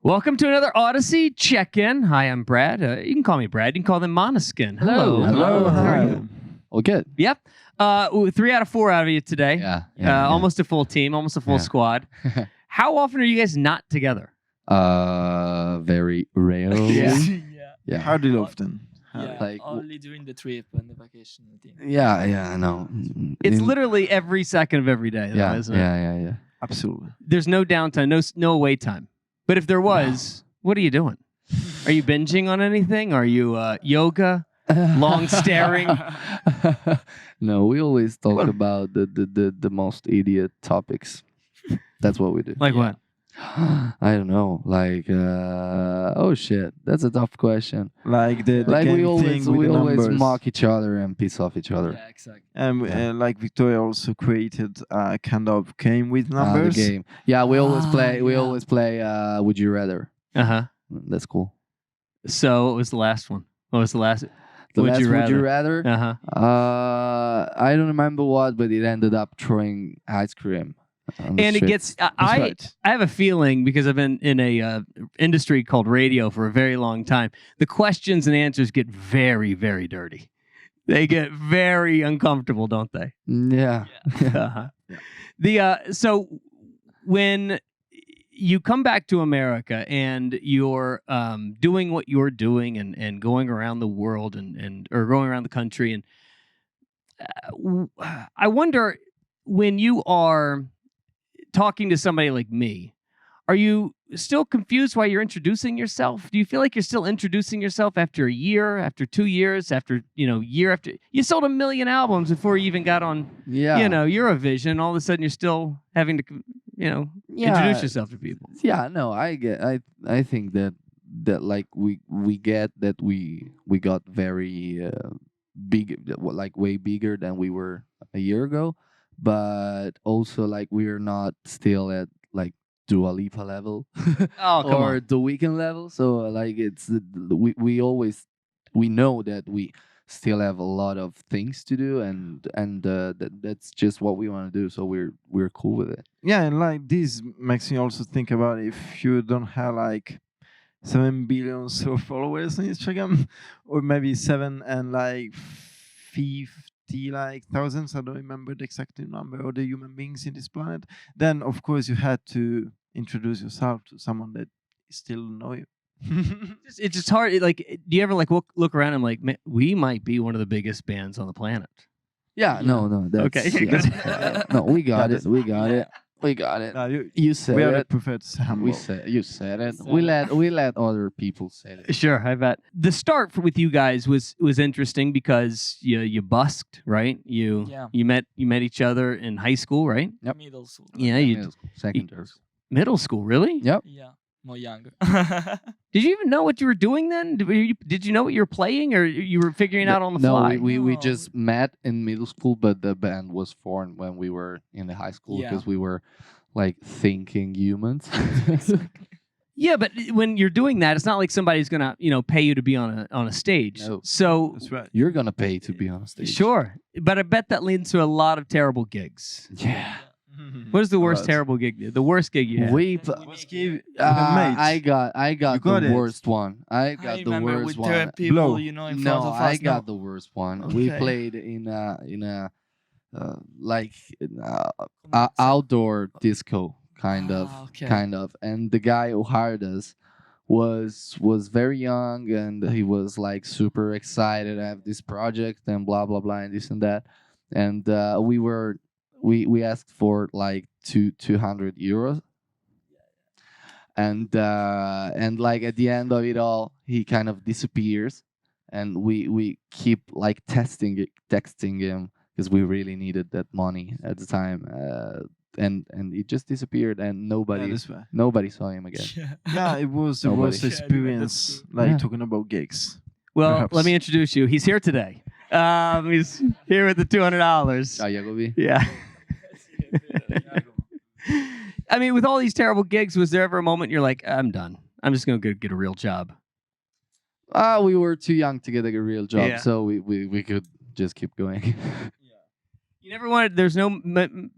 Welcome to another Audacy check-in. Hi, I'm Brad. You can call me Brad. You can call them Måneskin. Hello. Hello. How are Hi. you? Well, good. Yep. 3 out of 4 out of you today. Yeah. Almost a full team, almost a full squad. How often are you guys not together? Very rarely. Yeah. Hardly often. Yeah, Like, only during the trip and the vacation. I think. Yeah, I know. It's literally every second of every day, though, isn't it? Yeah. Absolutely. There's no downtime, no away time. But if there was, what are you doing? Are you binging on anything? Are you yoga? Long staring? No, we always talk about the most idiot topics. That's what we do. Like what? I don't know. Like, oh shit, that's a tough question. Like the Like game we always thing with the numbers. mock each other and piss off each other. Yeah, exactly. And like Victoria also created a kind of game with numbers. The game. Yeah, we always play. We yeah. always play. Would you rather? Uh-huh. That's cool. So what was the last one? What was the last? The Would last you Would you rather? rather? Uh-huh. I don't remember what, but it ended up throwing ice cream. On the And it street. gets That's I right. have a feeling, because I've been in a industry called radio for a very long time, the questions and answers get very, very dirty. They get very uncomfortable, don't they? Yeah. Uh-huh. So when you come back to America and you're doing what you're doing and going around the world and or going around the country, and I wonder, when you are talking to somebody like me, are you still confused why you're introducing yourself? Do you feel like you're still introducing yourself after a year, after 2 years, after year after you sold 1 million albums before you even got on Yeah. Eurovision, and all of a sudden you're still having to introduce yourself to people? Yeah. No, I think that like we get that we got very big, like way bigger than we were a year ago, but also like we're not still at like Dua Lipa level Oh, come or on. the Weekend level. So like it's we know that we still have a lot of things to do, and that's just what we want to do. So we're cool with it. Yeah, and like this makes me also think about if you don't have like 7 billion of followers on Instagram, or maybe 7 and like 50 like thousands, I don't remember the exact number, of the human beings in this planet, then of course you had to introduce yourself to someone that still know you. It's just hard. Like, do you ever like look around and like, man, we might be one of the biggest bands on the planet? Yeah. No. That's, Okay, yeah, good. yeah. No, we got it. We got it. We got it. No, You said we are it. preferred to say humble. You said it. We let other people say it. Sure, I bet. The start with you guys was interesting because you busked, right? You met each other in high school, right? Yep. Middle school. Yeah, Middle school, secondary school. middle school, really? Yep. Yeah, more younger. Did you even know what you were doing then? Did you know what you were playing, or you were figuring it out on the No, fly? we No. just met in middle school, but the band was formed when we were in the high school Yeah. because we were like thinking humans. Yeah, but when you're doing that, it's not like somebody's gonna pay you to be on a stage. No. So That's right. You're gonna pay to be on stage. sure, but I bet that leads to a lot of terrible gigs. Yeah. What is the worst Right. terrible gig? The worst gig you had? Let's give mates. I got You the got it. worst one. I got I the remember worst with one. 10 people, Blow. in front No, of us. I got the worst one. We Okay. played in a outdoor disco kind of, Okay. and the guy who hired us was very young, and he was like super excited to have this project and blah blah blah and this and that, and we asked for like 200 euros, and like at the end of it all he kind of disappears, and we keep like texting him because we really needed that money at the time, and it just disappeared, and nobody saw him again. Yeah, it was the Nobody. worst experience, like Yeah. talking about gigs. Well, Perhaps. let me introduce you. He's here today. He's here with the $200. Jagobi? Yeah. I mean, with all these terrible gigs, was there ever a moment you're like, I'm done. I'm just going to go get a real job? We were too young to get a real job, Yeah. so we could just keep going. You never wanted, there's no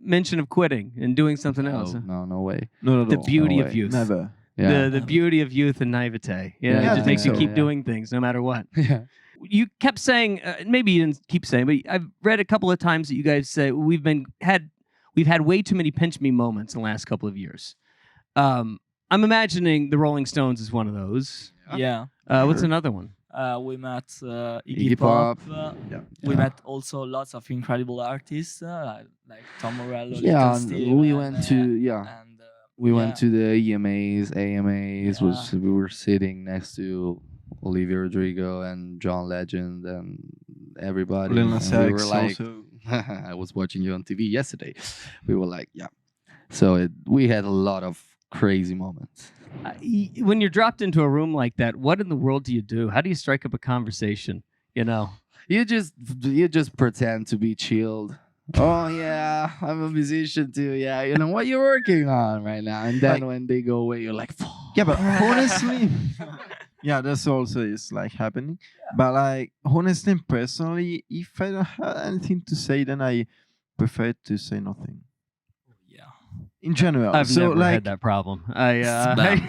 mention of quitting and doing something else. huh? No way. No, The beauty No of way. youth. Never. Yeah. the beauty of youth and naivete. You know, Yeah, it I just think makes you so, keep yeah. doing things no matter what. Yeah. You kept saying, maybe you didn't keep saying, but I've read a couple of times that you guys say we've had way too many pinch me moments in the last couple of years. I'm imagining the Rolling Stones is one of those. Yeah. What's Sure. another one? We met Iggy Iggy Pop. Pop. We Yeah. met also lots of incredible artists like Tom Morello, Yeah, Little and Steve, we and, went to and we yeah. went to the EMAs, AMAs. Was Yeah. we were sitting next to Olivia Rodrigo and John Legend and everybody. Lil Nas And we X were like, also. I was watching you on TV yesterday. We were like, yeah. So we had a lot of crazy moments. When you're dropped into a room like that, what in the world do you do? How do you strike up a conversation? You know, You just pretend to be chilled. Oh yeah, I'm a musician too. Yeah, you know what you're working on right now. And then Like- when they go away, you're like, Yeah, but honestly, yeah, that's also is like happening. But like honestly, and personally, if I don't have anything to say, then I prefer to say nothing. Yeah. In general, I've so never like had that problem. I Spam.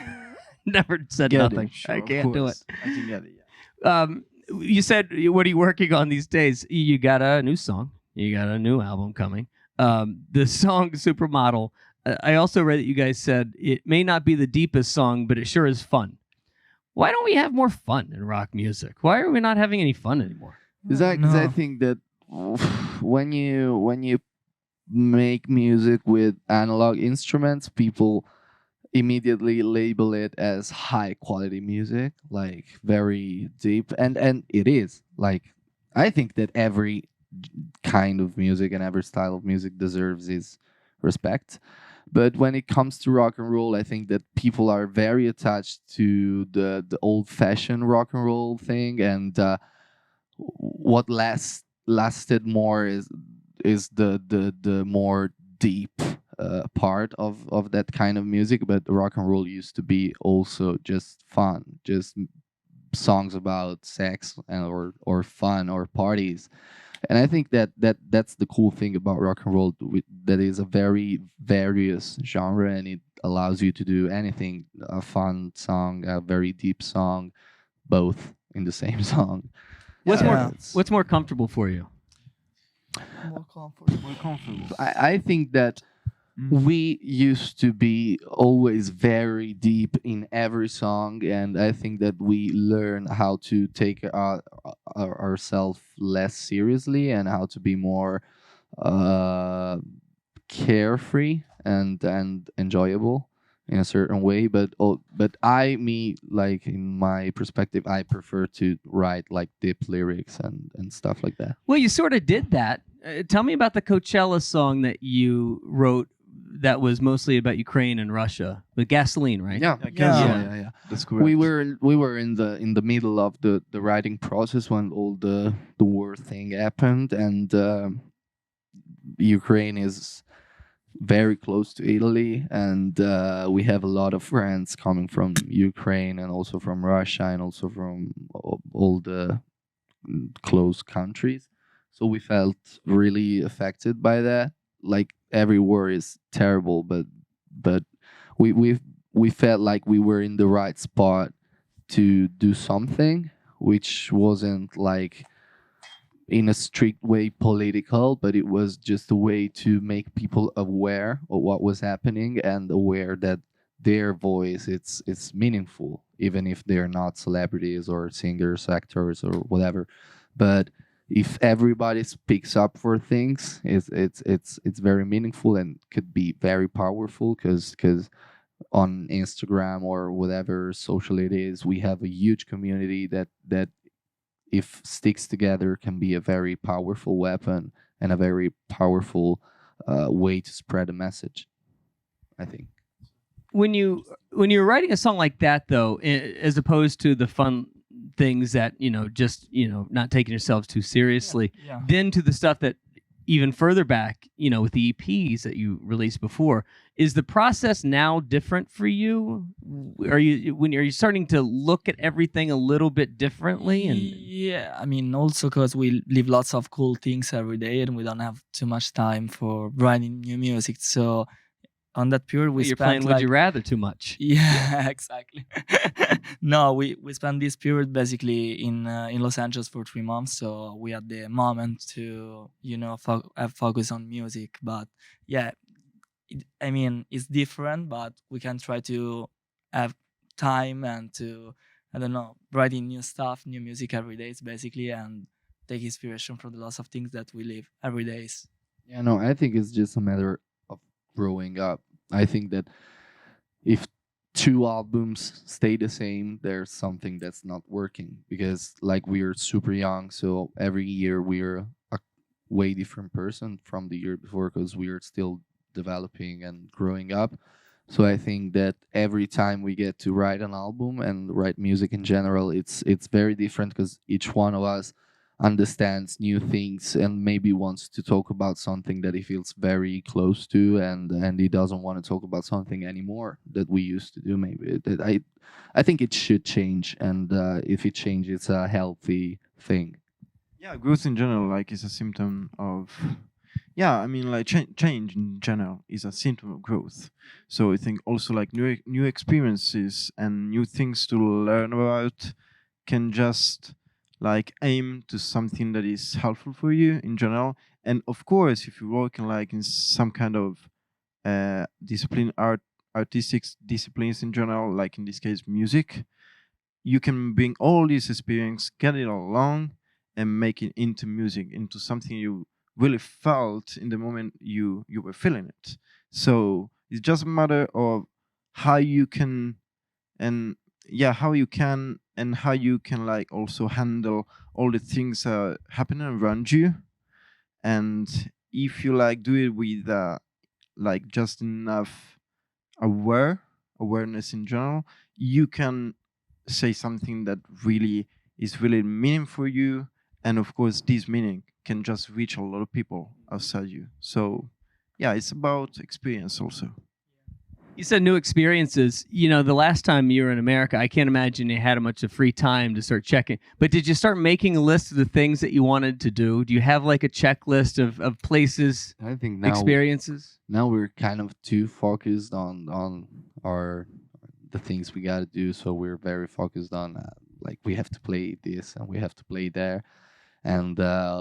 never said get nothing. it, sure, I of can't do it. course. I can get it. Yeah. You said, what are you working on these days? You got a new song. You got a new album coming. The song Supermodel. I also read that you guys said it may not be the deepest song, but it sure is fun. Why don't we have more fun in rock music? Why are we not having any fun anymore? Is that because I No. think that when you make music with analog instruments, people immediately label it as high quality music, like very deep, and it is. Like I think that every kind of music and every style of music deserves its respect. But when it comes to rock and roll, I think that people are very attached to the old fashioned rock and roll thing, and what lasted more is the more deep part of that kind of music. But rock and roll used to be also just fun, just songs about sex and or fun or parties. And I think that's the cool thing about rock and roll, that is a very various genre, and it allows you to do anything, a fun song, a very deep song, both in the same song. What's Yeah. more What's more comfortable for you? More comfortable. More comfortable. I think that we used to be always very deep in every song, and I think that we learn how to take ourselves less seriously and how to be more carefree and enjoyable in a certain way. But like in my perspective, I prefer to write like deep lyrics and stuff like that. Well, you sort of did that. Tell me about the Coachella song that you wrote that was mostly about Ukraine and Russia with Gasoline, right? Yeah, Yeah. That's correct. we were in the middle of the writing process when all the war thing happened, and Ukraine is very close to Italy, and we have a lot of friends coming from Ukraine and also from Russia and also from all the close countries. So we felt really affected by that. Like every war is terrible, but we felt like we were in the right spot to do something, which wasn't like in a strict way political, but it was just a way to make people aware of what was happening and aware that their voice it's meaningful, even if they're not celebrities or singers, actors, or whatever. But if everybody speaks up for things, it's very meaningful and could be very powerful, because on Instagram or whatever social it is, we have a huge community that if sticks together can be a very powerful weapon and a very powerful way to spread a message, I think. When you're writing a song like that, though, as opposed to the fun things that just not taking yourselves too seriously, Yeah. then to the stuff that even further back, with the EPs that you released before, is the process now different for you? Are you starting to look at everything a little bit differently? And Yeah, I mean, also because we live lots of cool things every day and we don't have too much time for writing new music. So on that period we You're spent playing Would like You Rather too much. yeah, exactly. No, we spent this period basically in Los Angeles for 3 months, so we had the moment to have focus on music. But yeah, I mean it's different, but we can try to have time and to I don't know writing new stuff, new music every day, basically, and take inspiration from the lots of things that we live every day. Yeah, no, I think it's just a matter of growing up. I think that if two albums stay the same, there's something that's not working because, like, we're super young, so every year we're a way different person from the year before because we're still developing and growing up. So I think that every time we get to write an album and write music in general, it's very different because each one of us understands new things and maybe wants to talk about something that he feels very close to, and he doesn't want to talk about something anymore that we used to do. Maybe that I think it should change, and if it changes, it's a healthy thing. Yeah, growth in general, like, is a symptom of. Yeah, I mean, like, change in general is a symptom of growth. So I think also, like, new experiences and new things to learn about can just, like, aim to something that is helpful for you in general. And of course, if you're working, like, in some kind of discipline, artistic disciplines in general, like in this case music, you can bring all this experience, get it all along, and make it into music, into something you really felt in the moment you were feeling it. So it's just a matter of how you can, and yeah, how you can and how you can, like, also handle all the things happening around you. And if you, like, do it with like, just enough awareness in general, you can say something that really is really meaning for you. And of course, this meaning can just reach a lot of people outside you. So yeah, it's about experience also. You said new experiences. The last time you were in America, I can't imagine you had much of free time to start checking. But did you start making a list of the things that you wanted to do? Do you have, like, a checklist of places, I think now experiences? now we're kind of too focused on the things we got to do, so we're very focused on like, we have to play this and we have to play there, and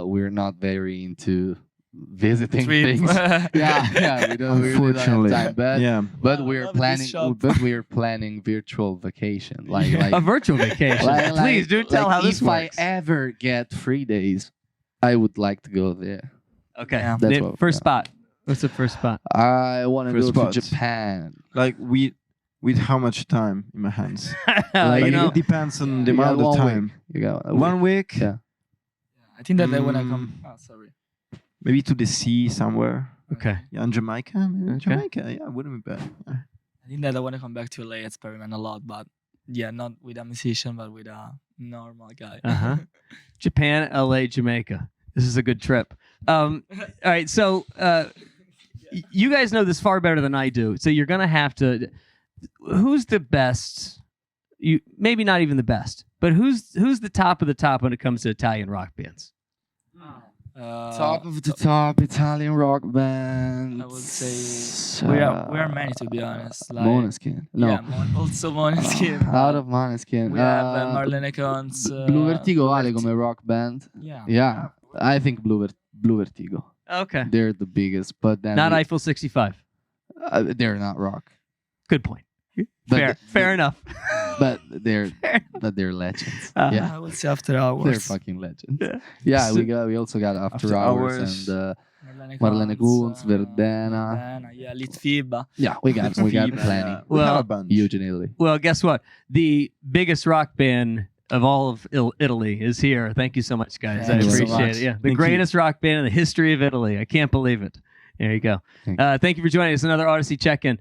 we're not very into visiting Trip. things. Yeah, we don't really don't Unfortunately, have time, but yeah. but I we're love this planning shop. but we're planning virtual vacation, like A virtual vacation. Please do tell how this if works. I ever get 3 days, I would like to go there. Okay. Yeah. That's The what- first yeah. spot. What's the first spot? I want to First go to spot. Japan. Like, with how much time in my hands? Like, Like, you it depends on the You got amount of 1 time. week. You got a 1 week. Yeah. I think that when I come, sorry. Maybe to the sea somewhere. okay. Yeah, in Jamaica. Maybe Okay. Jamaica. Yeah, wouldn't be bad. Yeah. I think that I want to come back to LA, experiment a lot, but yeah, not with a musician, but with a normal guy. Uh-huh. Japan, LA, Jamaica. This is a good trip. All right, so you guys know this far better than I do. So you're gonna have to. Who's the best? You maybe not even the best, but who's the top of the top when it comes to Italian rock bands? Top of the top Italian rock band. I would say we are many, to be honest. Like, Måneskin. No. Yeah, also Måneskin. Out of Måneskin. We have Marlene Cons. Blue Vertigo vale come rock band. Yeah. Yeah, I think Blue Vertigo. Okay, They're the biggest, but then not Eiffel 65. they're not rock. Good point. But Fair enough. But they're legends. Uh-huh. Yeah, I would say After Hours. they're fucking legends. Yeah. Yeah, So- we also got After After Hours Hours. and Marlene Kunz, Verdena. Yeah, Litfiba. Yeah, we got plenty. We have Well, a bunch. Huge in Italy. Well, guess what? The biggest rock band of all of Italy is here. Thank you so much, guys. Thank I you so appreciate much. it. Yeah, the Thank you. greatest rock band in the history of Italy. I can't believe it. There you go. Thank Thank you for joining us. Another Audacy check-in.